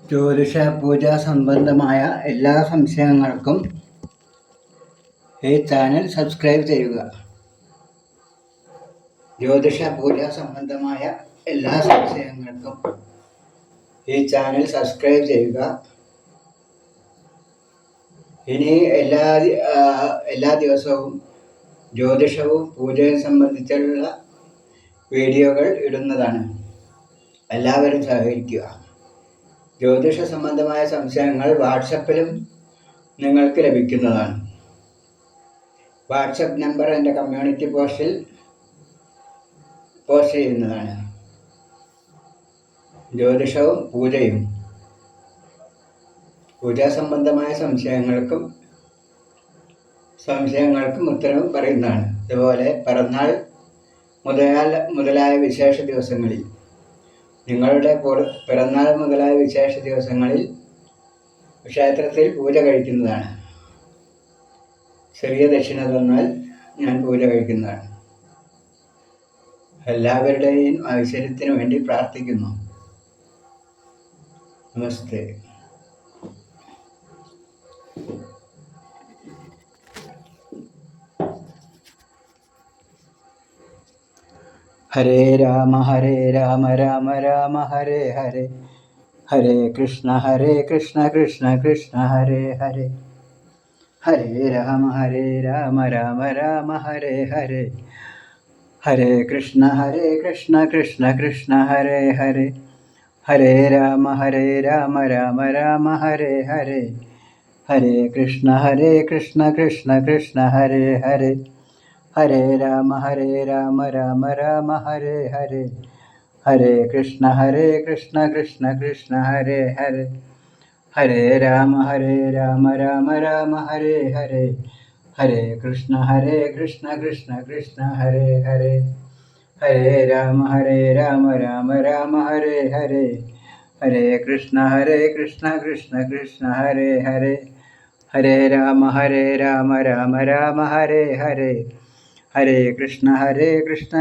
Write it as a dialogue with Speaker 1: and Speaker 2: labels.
Speaker 1: ജ്യോതിഷ പൂജാ സംബന്ധമായ എല്ലാ സംശയങ്ങൾക്കും ഈ ചാനൽ സബ്സ്ക്രൈബ് ചെയ്യുക. ജ്യോതിഷ പൂജാ സംബന്ധമായ എല്ലാ സംശയങ്ങൾക്കും ഈ ചാനൽ സബ്സ്ക്രൈബ് ചെയ്യുക. ഇനി എല്ലാ ദിവസവും ജ്യോതിഷവും പൂജയും സംബന്ധിച്ചുള്ള വീഡിയോകൾ ഇടുന്നതാണ്. എല്ലാവരും സഹകരിക്കുക. ജ്യോതിഷ സംബന്ധമായ സംശയങ്ങൾ വാട്സപ്പിലും നിങ്ങൾക്ക് ലഭിക്കുന്നതാണ്. വാട്സപ്പ് നമ്പർ എൻ്റെ കമ്മ്യൂണിറ്റി പോസ്റ്റിൽ പോസ്റ്റ് ചെയ്യുന്നതാണ്. ജ്യോതിഷവും പൂജാ സംബന്ധമായ സംശയങ്ങൾക്കും ഉത്തരം പറയുന്നതാണ്. അതുപോലെ പിറന്നാൾ മുതലായ വിശേഷ ദിവസങ്ങളിൽ നിങ്ങളുടെ പിറന്നാൾ മുതലായ വിശേഷ ദിവസങ്ങളിൽ ക്ഷേത്രത്തിൽ പൂജ കഴിക്കുന്നതാണ്. ചെറിയ ദക്ഷിണ തന്നാൽ ഞാൻ പൂജ കഴിക്കുന്നതാണ്. എല്ലാവരുടെയും ഐശ്വര്യത്തിന് വേണ്ടി പ്രാർത്ഥിക്കുന്നു. നമസ്തേ. ഹരേ രാമ രാമ രാമ ഹരേ ഹരേ, ഹരേ കൃഷ്ണ കൃഷ്ണ കൃഷ്ണ ഹരേ ഹരേ, ഹരേ രാമ രാമ രാമ ഹരേ ഹരേ, ഹരേ കൃഷ്ണ കൃഷ്ണ കൃഷ്ണ ഹരേ ഹരേ, ഹരേ രാമ രാമ രാമ ഹരേ ഹരേ, ഹരേ കൃഷ്ണ കൃഷ്ണ കൃഷ്ണ ഹരേ ഹരേ, ഹരേ രാമ രാമ രാമ ഹരേ ഹരേ, ഹരേ കൃഷ്ണ കൃഷ്ണ കൃഷ്ണ ഹരേ ഹരേ, ഹരേ രാമ രാമ രാമ ഹരേ ഹരേ, ഹരേ കൃഷ്ണ കൃഷ്ണ കൃഷ്ണ ഹരേ ഹരേ, ഹരേ രാമ രാമ രാമ ഹരേ ഹരേ, ഹരേ കൃഷ്ണ കൃഷ്ണ കൃഷ്ണ ഹരേ ഹരേ, ഹരേ രാമ രാമ രാമ ഹരേ ഹരേ, ഹരേ കൃഷ്ണ കൃഷ്ണ